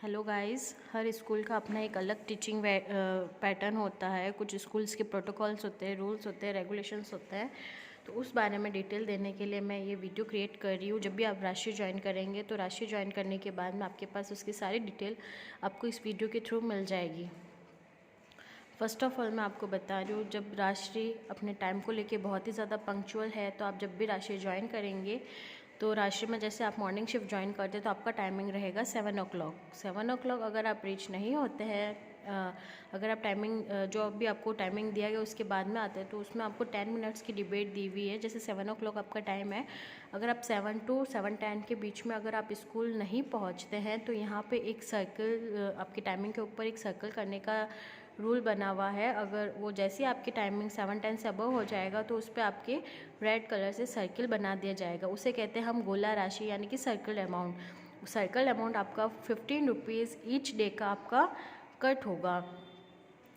Hello guys, हर school का अपना एक अलग टीचिंग पैटर्न होता है। कुछ स्कूल्स के प्रोटोकॉल्स होते हैं, रूल्स होते हैं, रेगुलेशंस होते हैं। तो उस बारे में डिटेल देने के लिए मैं ये वीडियो क्रिएट कर रही हूँ। जब भी आप राशि ज्वाइन करेंगे तो राशि ज्वाइन करने के बाद में आपके पास उसकी सारी डिटेल आपको इस वीडियो के थ्रू मिल जाएगी। फ़र्स्ट ऑफ़ ऑल मैं आपको बता रही हूँ, जब राशि अपने टाइम को लेके बहुत ही ज़्यादा पंक्चुअल है, तो आप जब भी राशि ज्वाइन करेंगे तो राशि में जैसे आप मॉर्निंग शिफ्ट ज्वाइन करते हैं तो आपका टाइमिंग रहेगा 7 o'clock। अगर आप रीच नहीं होते हैं, अगर आप टाइमिंग जो भी आपको टाइमिंग दिया गया उसके बाद में आते हैं, तो उसमें आपको 10 मिनट्स की डिबेट दी हुई है। जैसे 7 o'clock आपका टाइम है, अगर आप 7 to 7:10 के बीच में अगर आप स्कूल नहीं पहुंचते हैं तो यहाँ पे एक सर्कल, आपकी टाइमिंग के ऊपर एक सर्कल करने का रूल बना हुआ है। अगर वो जैसे आपकी टाइमिंग 7:10 से अबव हो जाएगा तो उस पर आपके रेड कलर से सर्किल बना दिया जाएगा। उसे कहते हैं हम गोला राशि, यानी कि सर्कल अमाउंट। सर्कल अमाउंट आपका 15 रुपीज़ ईच डे का आपका कट होगा।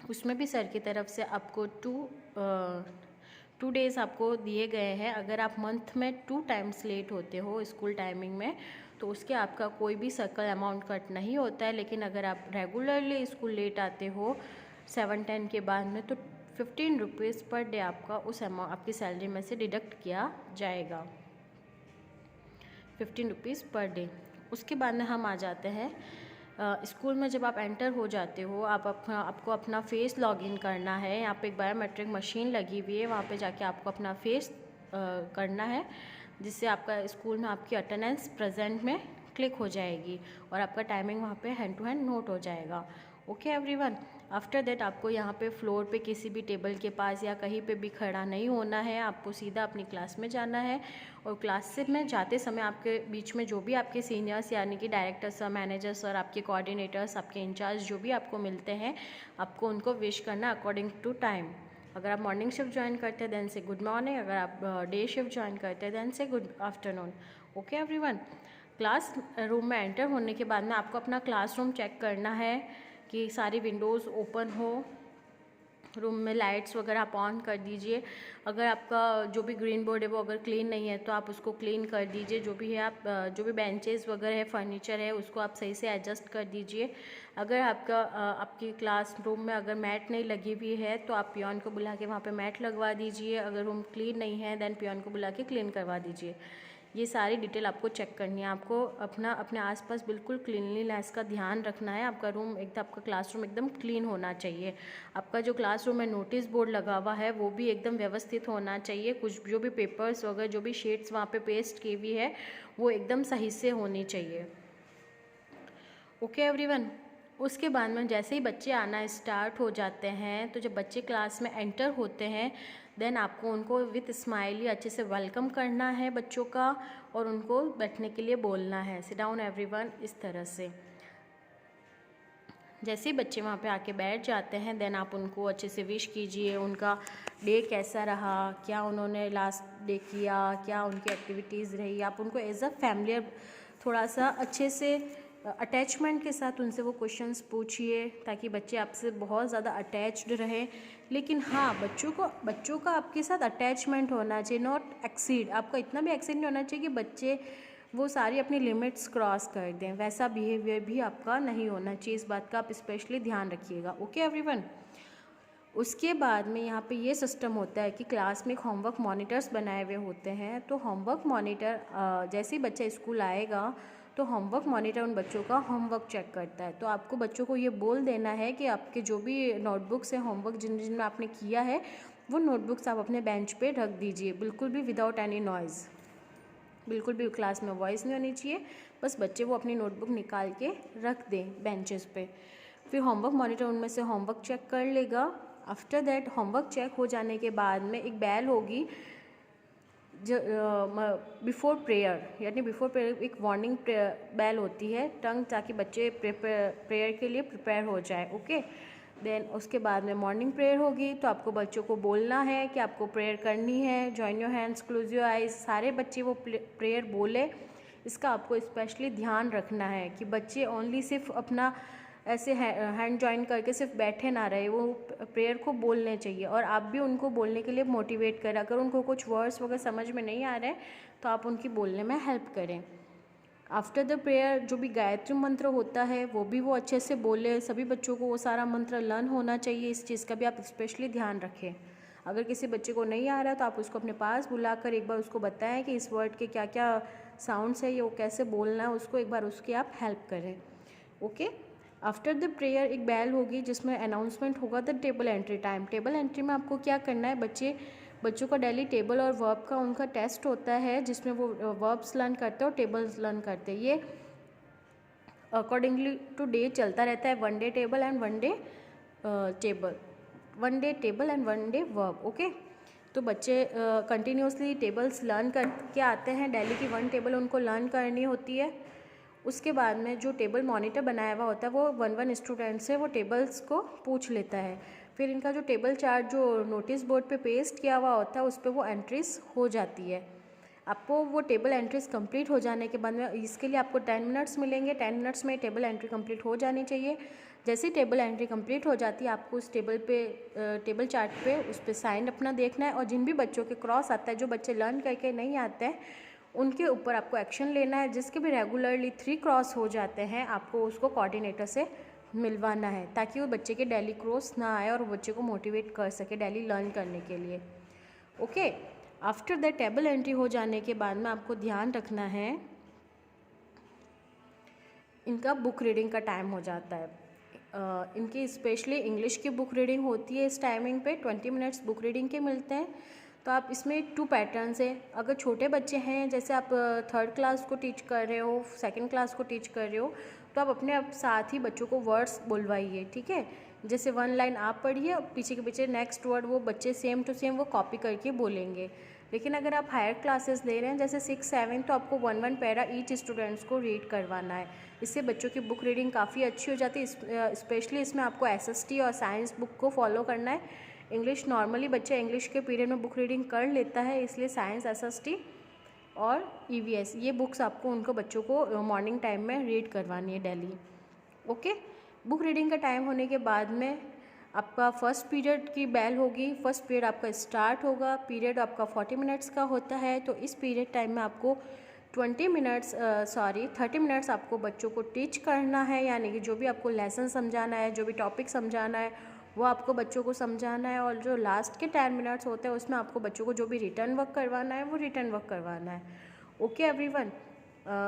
उसमें भी सर की तरफ से आपको टू डेज़ आपको दिए गए हैं। अगर आप मंथ में 2 टाइम्स लेट होते हो स्कूल टाइमिंग में तो उसके आपका कोई भी सर्कल अमाउंट कट नहीं होता है। लेकिन अगर आप रेगुलरली स्कूल लेट आते हो 7:10 के बाद में तो 15 रुपीज़ पर डे आपका उस अमाउंट आपकी सैलरी में से डिडक्ट किया जाएगा, 15 रुपीज़ पर डे। उसके बाद में हम आ जाते हैं स्कूल में। जब आप एंटर हो जाते हो, आपको अपना फेस लॉगिन करना है। यहाँ पे एक बायोमेट्रिक मशीन लगी हुई है, वहाँ पे जाके आपको अपना फेस करना है, जिससे आपका स्कूल में आपकी अटेंडेंस प्रेजेंट में क्लिक हो जाएगी और आपका टाइमिंग वहाँ पे हैंड टू हैंड नोट हो जाएगा। Okay everyone. आफ्टर दैट आपको यहाँ पे फ्लोर पे किसी भी टेबल के पास या कहीं पे भी खड़ा नहीं होना है, आपको सीधा अपनी क्लास में जाना है। और क्लास से में जाते समय आपके बीच में जो भी आपके सीनियर्स यानी कि डायरेक्टर सर, मैनेजर सर, आपके कोऑर्डिनेटर्स, आपके इंचार्ज जो भी आपको मिलते हैं, आपको उनको विश करना अकॉर्डिंग टू टाइम। अगर आप मॉर्निंग शिफ्ट ज्वाइन करते हैं देन से गुड मॉर्निंग, अगर आप डे शिफ्ट ज्वाइन करते हैं देन से good afternoon. Okay everyone. Class room में एंटर होने के बाद में आपको अपना क्लासरूम चेक करना है कि सारी विंडोज़ ओपन हो, रूम में लाइट्स वगैरह आप ऑन कर दीजिए। अगर आपका जो भी ग्रीन बोर्ड है वो अगर क्लीन नहीं है तो आप उसको क्लीन कर दीजिए। जो भी है आप जो भी बेंचेस वगैरह है, फर्नीचर है, उसको आप सही से एडजस्ट कर दीजिए। अगर आपकी क्लास रूम में अगर मैट नहीं लगी हुई है तो आप पियोन को बुला के वहाँ पे मैट लगवा दीजिए। अगर रूम क्लीन नहीं है देन पियोन को बुला के क्लीन करवा दीजिए। ये सारी डिटेल आपको चेक करनी है। आपको अपने आसपास बिल्कुल क्लीनलीनेस का ध्यान रखना है। आपका रूम एकदम, आपका क्लासरूम एकदम क्लीन होना चाहिए। आपका जो क्लासरूम में नोटिस बोर्ड लगा हुआ है वो भी एकदम व्यवस्थित होना चाहिए। कुछ जो भी पेपर्स वगैरह, जो भी शीट्स वहाँ पे पेस्ट की हुई है वो एकदम सही से होनी चाहिए। Okay everyone. उसके बाद में जैसे ही बच्चे आना स्टार्ट हो जाते हैं, तो जब बच्चे क्लास में एंटर होते हैं देन आपको उनको विथ स्माइली अच्छे से वेलकम करना है बच्चों का, और उनको बैठने के लिए बोलना है, सिट डाउन एवरीवन, इस तरह से। जैसे ही बच्चे वहाँ पे आके बैठ जाते हैं देन आप उनको अच्छे से विश कीजिए। उनका डे कैसा रहा, क्या उन्होंने लास्ट डे किया, क्या उनकी एक्टिविटीज़ रही, आप उनको एज अ फैमिलियर थोड़ा सा अच्छे से अटैचमेंट के साथ उनसे वो क्वेश्चंस पूछिए, ताकि बच्चे आपसे बहुत ज़्यादा अटैच्ड रहें। लेकिन हाँ, बच्चों का आपके साथ अटैचमेंट होना चाहिए, नॉट एक्सीड। आपका इतना भी एक्सीड नहीं होना चाहिए कि बच्चे वो सारी अपनी लिमिट्स क्रॉस कर दें। वैसा बिहेवियर भी आपका नहीं होना चाहिए। इस बात का आप स्पेशली ध्यान रखिएगा। Okay everyone. उसके बाद में यहाँ पे ये सिस्टम होता है कि क्लास में एक होमवर्क मॉनिटर्स बनाए हुए होते हैं। तो होमवर्क मॉनिटर जैसे ही बच्चा स्कूल आएगा तो होमवर्क मॉनिटर उन बच्चों का होमवर्क चेक करता है। तो आपको बच्चों को ये बोल देना है कि आपके जो भी नोटबुक्स हैं, होमवर्क जिनमें आपने किया है, वो नोटबुक्स आप अपने बेंच पे रख दीजिए, बिल्कुल भी विदाउट एनी नॉइज़। बिल्कुल भी क्लास में वॉइस नहीं होनी चाहिए, बस बच्चे वो अपनी नोटबुक निकाल के रख दें बेंचेस पे। फिर होमवर्क मॉनिटर उनमें से होमवर्क चेक कर लेगा। आफ्टर दैट होमवर्क चेक हो जाने के बाद में एक बेल होगी जो बिफोर प्रेयर, यानी बिफोर प्रेयर एक वार्निंग बेल होती है टंग, ताकि बच्चे प्रेयर के लिए प्रिपेयर हो जाए। ओके। देन उसके बाद में मॉर्निंग प्रेयर होगी, तो आपको बच्चों को बोलना है कि आपको प्रेयर करनी है। Join your hands, close your eyes, सारे बच्चे वो प्रेयर बोले। इसका आपको स्पेशली ध्यान रखना है कि बच्चे ओनली सिर्फ अपना ऐसे हैंड जॉइन करके सिर्फ बैठे ना रहे, वो प्रेयर को बोलने चाहिए। और आप भी उनको बोलने के लिए मोटिवेट करें। अगर उनको कुछ वर्ड्स वगैरह समझ में नहीं आ रहे हैं तो आप उनकी बोलने में हेल्प करें। आफ्टर द प्रेयर जो भी गायत्री मंत्र होता है वो भी वो अच्छे से बोले, सभी बच्चों को वो सारा मंत्र लर्न होना चाहिए। इस चीज़ का भी आप स्पेशली ध्यान रखें। अगर किसी बच्चे को नहीं आ रहा तो आप उसको अपने पास बुलाकर एक बार उसको बताएं कि इस वर्ड के क्या क्या साउंड्स है, ये वो कैसे बोलना है, उसको एक बार उसकी आप हेल्प करें। ओके, आफ्टर द प्रेयर एक बेल होगी जिसमें अनाउंसमेंट होगा the table entry time. Table entry में आपको क्या करना है, बच्चों का डेली टेबल और वर्ब का उनका टेस्ट होता है जिसमें वो वर्ब्स लर्न करते हैं और टेबल्स लर्न करते हैं। ये अकॉर्डिंगली टू डे चलता रहता है, 1 day table and 1 day table, 1 day table and 1 day verb. Okay, तो बच्चे कंटिन्यूसली टेबल्स लर्न करके आते हैं, डेली की 1 टेबल उनको लर्न करनी होती है। उसके बाद में जो टेबल मॉनिटर बनाया हुआ होता है वो 1 स्टूडेंट से वो टेबल्स को पूछ लेता है। फिर इनका जो टेबल चार्ट जो नोटिस बोर्ड पे पेस्ट किया हुआ होता है उस पर वो एंट्रीज हो जाती है। आपको वो टेबल एंट्रीज कंप्लीट हो जाने के बाद में इसके लिए आपको 10 मिनट्स मिलेंगे। 10 मिनट्स में टेबल एंट्री कंप्लीट हो जानी चाहिए। जैसे ही टेबल एंट्री कंप्लीट हो जाती है आपको उस टेबल चार्ट पे उस पर साइन अपना देखना है, और जिन भी बच्चों के क्रॉस आता है, जो बच्चे लर्न करके नहीं आते हैं, उनके ऊपर आपको एक्शन लेना है। जिसके भी रेगुलरली 3 क्रॉस हो जाते हैं आपको उसको कोऑर्डिनेटर से मिलवाना है, ताकि वो बच्चे के डेली क्रॉस ना आए और वो बच्चे को मोटिवेट कर सके डेली लर्न करने के लिए। Okay, after the table entry हो जाने के बाद में आपको ध्यान रखना है, इनका बुक रीडिंग का टाइम हो जाता है। इनकी स्पेशली इंग्लिश की बुक रीडिंग होती है। इस टाइमिंग पे 20 मिनट्स बुक रीडिंग के मिलते हैं। तो आप इसमें 2 पैटर्न्स हैं। अगर छोटे बच्चे हैं, जैसे आप 3rd क्लास को टीच कर रहे हो, 2nd क्लास को टीच कर रहे हो, तो आप अपने साथ ही बच्चों को वर्ड्स बुलवाइए, ठीक है। जैसे 1 लाइन आप पढ़िए, पीछे के पीछे नेक्स्ट वर्ड वो बच्चे सेम टू सेम वो कॉपी करके बोलेंगे। लेकिन अगर आप हायर क्लासेस ले रहे हैं जैसे 6, 7, तो आपको 1 पैरा ईच स्टूडेंट्स को रीड करवाना है। इससे बच्चों की बुक रीडिंग काफ़ी अच्छी हो जाती है। स्पेशली इसमें आपको SST और साइंस बुक को फॉलो करना है। इंग्लिश नॉर्मली बच्चा इंग्लिश के पीरियड में बुक रीडिंग कर लेता है, इसलिए साइंस, SST और EVS ये बुक्स आपको उनको बच्चों को मॉर्निंग टाइम में रीड करवानी है डेली। ओके, बुक रीडिंग का टाइम होने के बाद में आपका फर्स्ट पीरियड की बेल होगी। फर्स्ट पीरियड आपका स्टार्ट होगा। पीरियड आपका 40 मिनट्स का होता है। तो इस पीरियड टाइम में आपको 30 मिनट्स आपको बच्चों को टीच करना है, यानी कि जो भी आपको लेसन समझाना है, जो भी टॉपिक समझाना है वो आपको बच्चों को समझाना है। और जो लास्ट के 10 मिनट्स होते हैं उसमें आपको बच्चों को जो भी रिटर्न वर्क करवाना है वो रिटर्न वर्क करवाना है। ओके एवरीवन,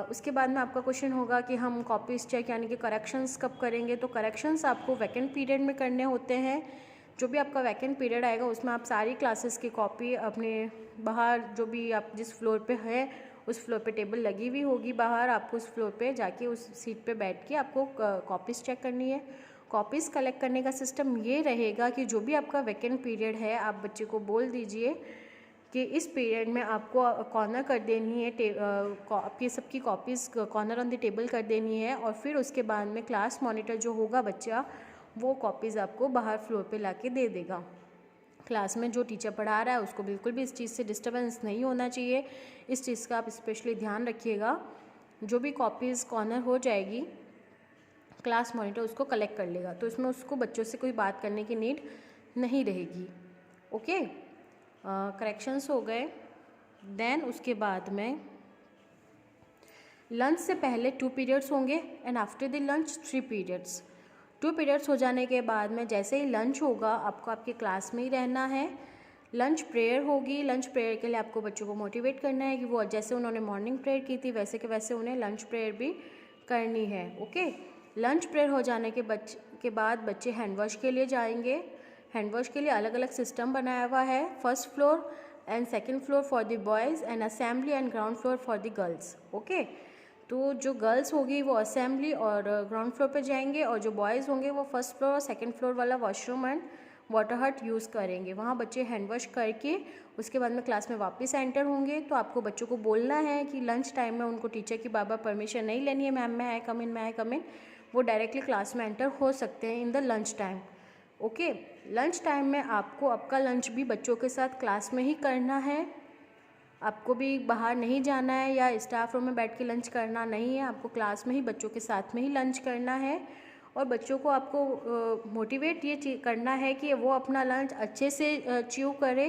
उसके बाद में आपका क्वेश्चन होगा कि हम कॉपीज चेक यानी कि करेक्शंस कब करेंगे। तो करेक्शंस आपको वैकेंट पीरियड में करने होते हैं। जो भी आपका वैकेंट पीरियड आएगा उसमें आप सारी क्लासेस की कॉपी अपने बाहर, जो भी आप जिस फ्लोर पे है उस फ्लोर पे टेबल लगी हुई होगी बाहर, आपको उस फ्लोर पे जाके उस सीट पे बैठ के आपको कॉपीज़ चेक करनी है। कॉपीज़ कलेक्ट करने का सिस्टम ये रहेगा कि जो भी आपका वैकेंट पीरियड है आप बच्चे को बोल दीजिए कि इस पीरियड में आपको कॉर्नर कर देनी है, आपकी सबकी copies corner on the table कर देनी है। और फिर उसके बाद में क्लास मॉनिटर जो होगा बच्चा, वो कॉपीज़ आपको बाहर फ्लोर पे लाके दे देगा। क्लास में जो टीचर पढ़ा रहा है उसको बिल्कुल भी इस चीज़ से डिस्टर्बेंस नहीं होना चाहिए। इस चीज़ का आप स्पेशली ध्यान रखिएगा। जो भी कॉपीज़ कॉर्नर हो जाएगी क्लास मॉनिटर उसको कलेक्ट कर लेगा, तो इसमें उसको बच्चों से कोई बात करने की नीड नहीं रहेगी। ओके, करेक्शंस हो गए। देन उसके बाद में लंच से पहले 2 पीरियड्स होंगे and after the lunch 3 periods. 2 periods हो जाने के बाद में जैसे ही लंच होगा आपको आपकी क्लास में ही रहना है। लंच प्रेयर होगी। लंच प्रेयर के लिए आपको बच्चों को मोटिवेट करना है कि वो जैसे उन्होंने मॉर्निंग प्रेयर की थी वैसे के वैसे उन्हें लंच प्रेयर भी करनी है। ओके, लंच प्रेयर हो जाने के बाद बच्चे हैंड वॉश के लिए जाएंगे। हैंड वॉश के लिए अलग अलग सिस्टम बनाया हुआ है। 1st floor and 2nd floor for the boys and assembly and ground floor for the girls. Okay, तो जो गर्ल्स होगी वो असेंबली और ग्राउंड फ्लोर पे जाएंगे, और जो बॉयज़ होंगे वो 1st फ्लोर और 2nd फ्लोर वाला वॉशरूम एंड वाटर हट यूज़ करेंगे। वहाँ बच्चे हैंड वॉश करके उसके बाद में क्लास में वापस एंटर होंगे। तो आपको बच्चों को बोलना है कि लंच टाइम में उनको टीचर की बार बार परमिशन नहीं लेनी है, मैम मैं आई कम इन, मैं आई कम इन। वो डायरेक्टली क्लास में एंटर हो सकते हैं in the lunch time. Okay, lunch time में आपको आपका लंच भी बच्चों के साथ क्लास में ही करना है। आपको भी बाहर नहीं जाना है या स्टाफ रूम में बैठ के लंच करना नहीं है। आपको क्लास में ही बच्चों के साथ में ही लंच करना है। और बच्चों को आपको मोटिवेट ये करना है कि वो अपना लंच अच्छे से च्यू करे,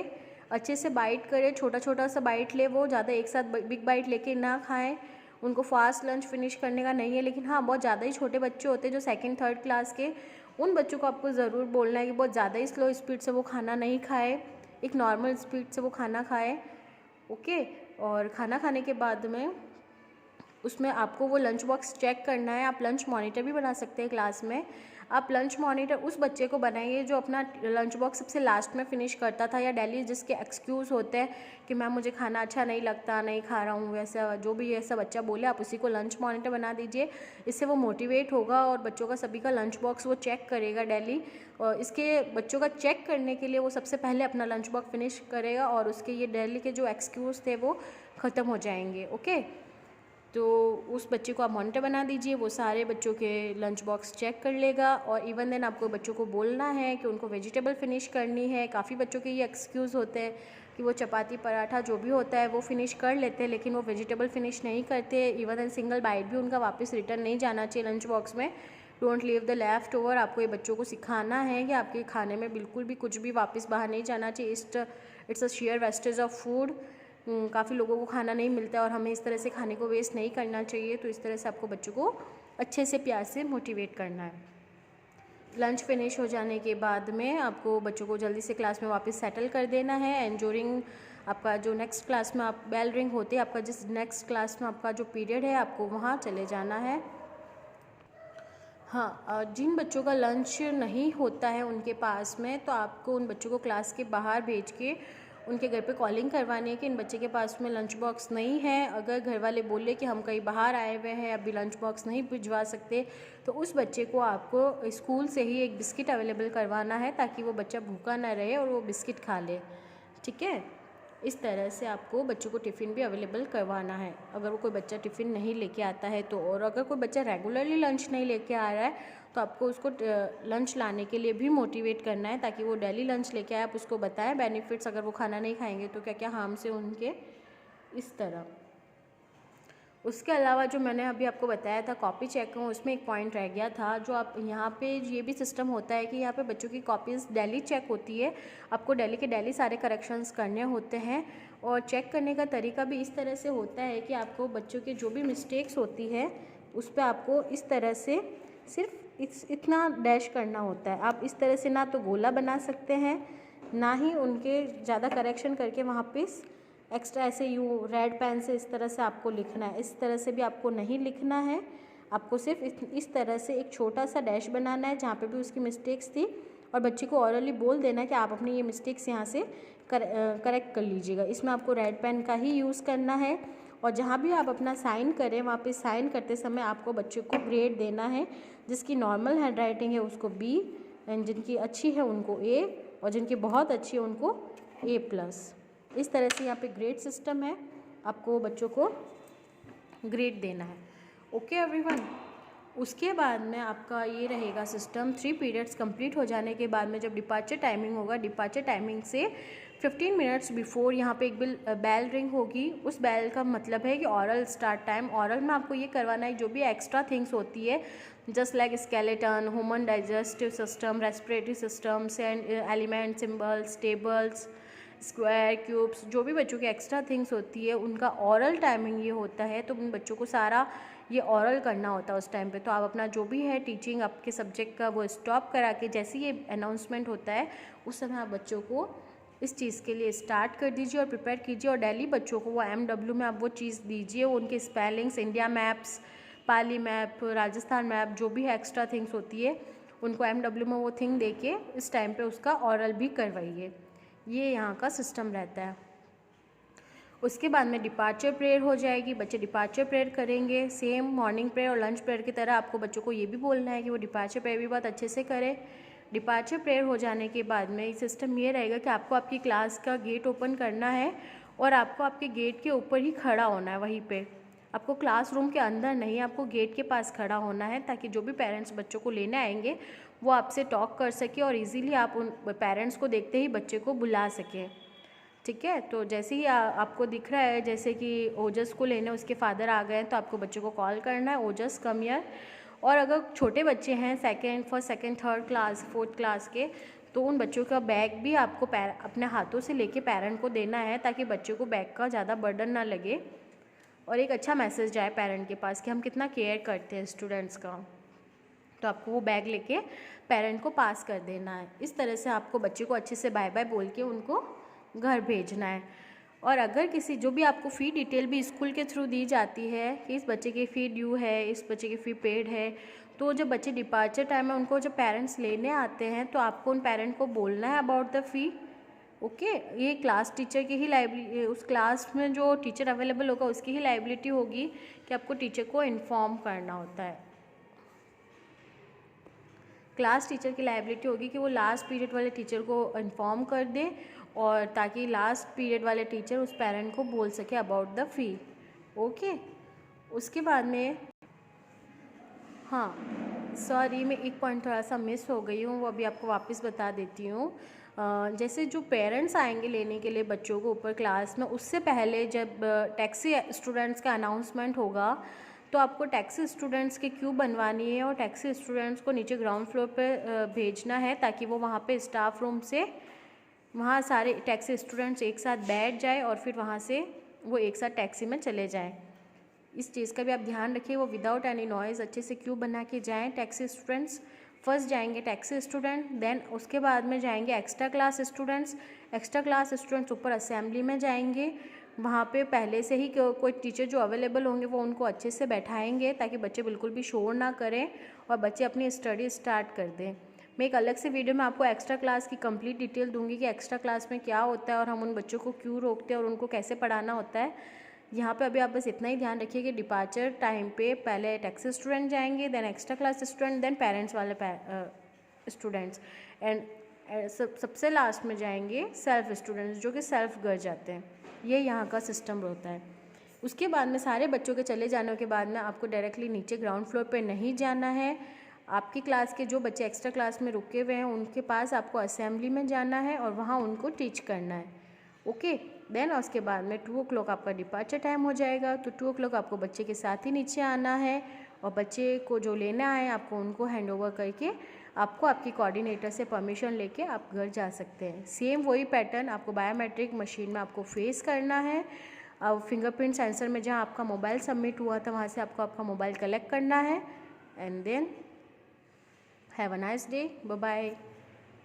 अच्छे से बाइट करे, छोटा छोटा सा बाइट ले, वो ज़्यादा एक साथ बिग बाइट लेके ना खाएं। उनको फास्ट लंच फिनिश करने का नहीं है। लेकिन हाँ, बहुत ज़्यादा ही छोटे बच्चे होते हैं जो सेकंड थर्ड क्लास के, उन बच्चों को आपको ज़रूर बोलना है कि बहुत ज़्यादा ही स्लो स्पीड से वो खाना नहीं खाए, एक नॉर्मल स्पीड से वो खाना खाए। ओके। और खाना खाने के बाद में उसमें आपको वो लंच बॉक्स चेक करना है। आप लंच मॉनिटर भी बना सकते हैं क्लास में। आप लंच मॉनिटर उस बच्चे को बनाइए जो अपना लंच बॉक्स सबसे लास्ट में फ़िनिश करता था, या डेली जिसके एक्सक्यूज़ होते हैं कि मैम मुझे खाना अच्छा नहीं लगता, नहीं खा रहा हूँ, वैसा जो भी ऐसा बच्चा बोले आप उसी को लंच मॉनिटर बना दीजिए। इससे वो मोटिवेट होगा और बच्चों का सभी का लंच बॉक्स वो चेक करेगा डेली। और इसके बच्चों का चेक करने के लिए वो सबसे पहले अपना लंच बॉक्स फिनिश करेगा और उसके ये डेली के जो एक्सक्यूज़ थे वो ख़त्म हो जाएंगे। ओके। तो उस बच्चे को आप मॉनिटर बना दीजिए, वो सारे बच्चों के लंच बॉक्स चेक कर लेगा। और इवन देन आपको बच्चों को बोलना है कि उनको वेजिटेबल फिनिश करनी है। काफ़ी बच्चों के ये एक्सक्यूज़ होते हैं कि वो चपाती पराठा जो भी होता है वो फिनिश कर लेते हैं, लेकिन वो वेजिटेबल फिनिश नहीं करते। इवन देन सिंगल बाइट भी उनका वापस रिटर्न नहीं जाना चाहिए लंच बॉक्स में। Don't leave the left over. आपको ये बच्चों को सिखाना है कि आपके खाने में बिल्कुल भी कुछ भी वापस बाहर नहीं जाना चाहिए। It's a share wastage of food. काफ़ी लोगों को खाना नहीं मिलता है और हमें इस तरह से खाने को वेस्ट नहीं करना चाहिए। तो इस तरह से आपको बच्चों को अच्छे से प्यार से मोटिवेट करना है। लंच फिनिश हो जाने के बाद में आपको बच्चों को जल्दी से क्लास में वापस सेटल कर देना है। एंड ड्यूरिंग आपका जो नेक्स्ट क्लास में आप बेल रिंग होते हैं, आपका जिस नेक्स्ट क्लास में आपका जो पीरियड है आपको वहाँ चले जाना है। हाँ, जिन बच्चों का लंच नहीं होता है उनके पास में, तो आपको उन बच्चों को क्लास के बाहर भेज के उनके घर पे कॉलिंग करवानी है कि इन बच्चे के पास में लंच बॉक्स नहीं है। अगर घर वाले बोले कि हम कहीं बाहर आए हुए हैं, अभी लंच बॉक्स नहीं भिजवा सकते, तो उस बच्चे को आपको स्कूल से ही एक बिस्किट अवेलेबल करवाना है ताकि वो बच्चा भूखा ना रहे और वो बिस्किट खा ले। ठीक है। इस तरह से आपको बच्चों को टिफ़िन भी अवेलेबल करवाना है अगर वो कोई बच्चा टिफ़िन नहीं लेके आता है तो। और अगर कोई बच्चा रेगुलरली लंच नहीं लेके आ रहा है तो आपको उसको लंच लाने के लिए भी मोटिवेट करना है ताकि वो डेली लंच लेके आए। आप उसको बताएं बेनिफिट्स, अगर वो खाना नहीं खाएंगे तो क्या क्या हार्म से उनके, इस तरह। उसके अलावा जो मैंने अभी आपको बताया था कॉपी चेक हो, उसमें एक पॉइंट रह गया था। जो आप यहाँ पे ये भी सिस्टम होता है कि यहाँ पे बच्चों की कॉपीज़ डेली चेक होती है। आपको डेली के डेली सारे करेक्शंस करने होते हैं। और चेक करने का तरीका भी इस तरह से होता है कि आपको बच्चों के जो भी मिस्टेक्स होती है उस पर आपको इस तरह से सिर्फ इतना डैश करना होता है। आप इस तरह से ना तो गोला बना सकते हैं, ना ही उनके ज़्यादा करेक्शन करके वहाँ पे एक्स्ट्रा ऐसे यूँ रेड पेन से इस तरह से आपको लिखना है। इस तरह से भी आपको नहीं लिखना है। आपको सिर्फ इस तरह से एक छोटा सा डैश बनाना है जहाँ पे भी उसकी मिस्टेक्स थी, और बच्चे को ऑरली बोल देना है कि आप अपनी ये मिस्टेक्स यहाँ से करेक्ट कर लीजिएगा। इसमें आपको रेड पेन का ही यूज़ करना है। और जहाँ भी आप अपना साइन करें वहाँ पे साइन करते समय आपको बच्चे को ग्रेड देना है। जिसकी नॉर्मल हैंड राइटिंग है उसको B, एंड जिनकी अच्छी है उनको A, और जिनकी बहुत अच्छी है उनको A+। इस तरह से यहाँ पे ग्रेड सिस्टम है, आपको बच्चों को ग्रेड देना है। Okay everyone. उसके बाद में आपका ये रहेगा सिस्टम 3 पीरियड्स कंप्लीट हो जाने के बाद में जब डिपार्चर टाइमिंग होगा, डिपार्चर टाइमिंग से 15 मिनट्स बिफोर यहाँ पे एक बेल रिंग होगी। उस बेल का मतलब है कि ऑरल स्टार्ट टाइम। ऑरल में आपको ये करवाना है जो भी एक्स्ट्रा थिंग्स होती है just like skeleton, human digestive system, respiratory systems and element, symbols, tables, square, cubes, जो भी बच्चों की एक्स्ट्रा थिंग्स होती है उनका ऑरल टाइमिंग ये होता है। तो उन बच्चों को सारा ये ऑरल करना होता है उस टाइम पे। तो आप अपना जो भी है टीचिंग आपके सब्जेक्ट का वो स्टॉप करा के जैसे ये अनाउंसमेंट होता है उस समय आप बच्चों को इस चीज़ के लिए स्टार्ट कर दीजिए और प्रिपेयर कीजिए। और डेली बच्चों को वो MW में आप वो चीज़ दीजिए, उनके स्पेलिंग्स, इंडिया मैप्स, पाली मैप, राजस्थान मैप, जो भी है एक्स्ट्रा थिंग्स होती है उनको MW में वो थिंग दे के इस टाइम पे उसका ऑरल भी करवाइए। ये यहाँ का सिस्टम रहता है। उसके बाद में डिपार्चर प्रेयर हो जाएगी, बच्चे डिपार्चर प्रेयर करेंगे। सेम मॉर्निंग प्रेयर और लंच प्रेयर की तरह आपको बच्चों को ये भी बोलना है कि वो डिपार्चर प्रेयर भी बहुत अच्छे से करें। डिपार्चर प्रेयर हो जाने के बाद में सिस्टम ये रहेगा कि आपको आपकी क्लास का गेट ओपन करना है और आपको आपके गेट के ऊपर ही खड़ा होना है। वहीं पे आपको क्लासरूम के अंदर नहीं, आपको गेट के पास खड़ा होना है ताकि जो भी पेरेंट्स बच्चों को लेने आएंगे वो आपसे टॉक कर सके और इजीली आप उन पेरेंट्स को देखते ही बच्चे को बुला सकें। ठीक है। तो जैसे ही आपको दिख रहा है जैसे कि ओजस को लेने उसके फादर आ गए हैं तो आपको बच्चों को कॉल करना है, ओजस कम हियर। और अगर छोटे बच्चे हैं first second third class fourth class के, तो उन बच्चों का बैग भी आपको अपने हाथों से लेके पेरेंट को देना है ताकि बच्चों को बैग का ज़्यादा बर्डन ना लगे। और एक अच्छा मैसेज जाए पेरेंट के पास कि हम कितना केयर करते हैं स्टूडेंट्स का। तो आपको वो बैग लेके पेरेंट को पास कर देना है। इस तरह से आपको बच्चे को अच्छे से बाय बाय बोल के उनको घर भेजना है। और अगर किसी जो भी आपको फ़ी डिटेल भी स्कूल के थ्रू दी जाती है कि इस बच्चे की फ़ी ड्यू है, इस बच्चे की फ़ी पेड है, तो जब बच्चे डिपार्चर टाइम में उनको जब पेरेंट्स लेने आते हैं तो आपको उन पेरेंट को बोलना है अबाउट द फ़ी। ओके, ये क्लास टीचर की ही लाइबिलिटी, उस क्लास में जो टीचर अवेलेबल होगा उसकी ही लाइबिलिटी होगी कि आपको टीचर को इन्फॉर्म करना होता है। क्लास टीचर की लाइबिलिटी होगी कि वो लास्ट पीरियड वाले टीचर को इन्फॉर्म कर दे, और ताकि लास्ट पीरियड वाले टीचर उस पेरेंट को बोल सके अबाउट द फ़ी। ओके, उसके बाद में हाँ सॉरी, मैं एक पॉइंट थोड़ा सा मिस हो गई हूँ, वो अभी आपको वापस बता देती हूँ। जैसे जो पेरेंट्स आएंगे लेने के लिए बच्चों को ऊपर क्लास में, उससे पहले जब टैक्सी स्टूडेंट्स का अनाउंसमेंट होगा तो आपको टैक्सी स्टूडेंट्स की क्यू बनवानी है और टैक्सी स्टूडेंट्स को नीचे ग्राउंड फ्लोर पर भेजना है, ताकि वो वहाँ पे स्टाफ रूम से वहाँ सारे टैक्सी स्टूडेंट्स एक साथ बैठ जाए और फिर वहाँ से वो एक साथ टैक्सी में चले जाएं। इस चीज़ का भी आप ध्यान रखिए, वो विदाउट एनी नॉइज़ अच्छे से क्यू बना के जाएँ टैक्सी स्टूडेंट्स। फर्स्ट जाएंगे टैक्सी स्टूडेंट, देन उसके बाद में जाएंगे extra class students. Extra class students ऊपर असेंबली में जाएंगे, वहाँ पे पहले से ही कोई टीचर जो अवेलेबल होंगे वो उनको अच्छे से बैठाएंगे ताकि बच्चे बिल्कुल भी शोर ना करें और बच्चे अपनी स्टडी स्टार्ट कर दें। मैं एक अलग से वीडियो में आपको एक्स्ट्रा क्लास की कंप्लीट डिटेल दूंगी कि एक्स्ट्रा क्लास में क्या होता है और हम उन बच्चों को क्यों रोकते हैं और उनको कैसे पढ़ाना होता है। यहाँ पे अभी आप बस इतना ही ध्यान रखिए कि डिपार्चर टाइम पे पहले टैक्सी स्टूडेंट जाएंगे, then extra class student, then parents वाले स्टूडेंट्स, एंड सबसे लास्ट में जाएंगे सेल्फ स्टूडेंट्स जो कि सेल्फ घर जाते हैं। ये यहाँ का सिस्टम होता है। उसके बाद में सारे बच्चों के चले जाने के बाद में आपको डायरेक्टली नीचे ग्राउंड फ्लोर पे नहीं जाना है। आपकी क्लास के जो बच्चे एक्स्ट्रा क्लास में रुके हुए हैं उनके पास आपको असेंबली में जाना है और वहाँ उनको टीच करना है। ओके, देन उसके बाद में 2 o'clock आपका डिपार्चर टाइम हो जाएगा, तो 2 o'clock आपको बच्चे के साथ ही नीचे आना है और बच्चे को जो लेना है आपको उनको हैंड ओवर करके आपको आपकी कोऑर्डिनेटर से परमिशन लेके आप घर जा सकते हैं। सेम वही पैटर्न आपको बायोमेट्रिक मशीन में आपको फेस करना है। अब फिंगरप्रिंट सेंसर में जहाँ आपका मोबाइल सबमिट हुआ था वहाँ से आपको आपका मोबाइल कलेक्ट करना है, and then have a nice day, bye bye.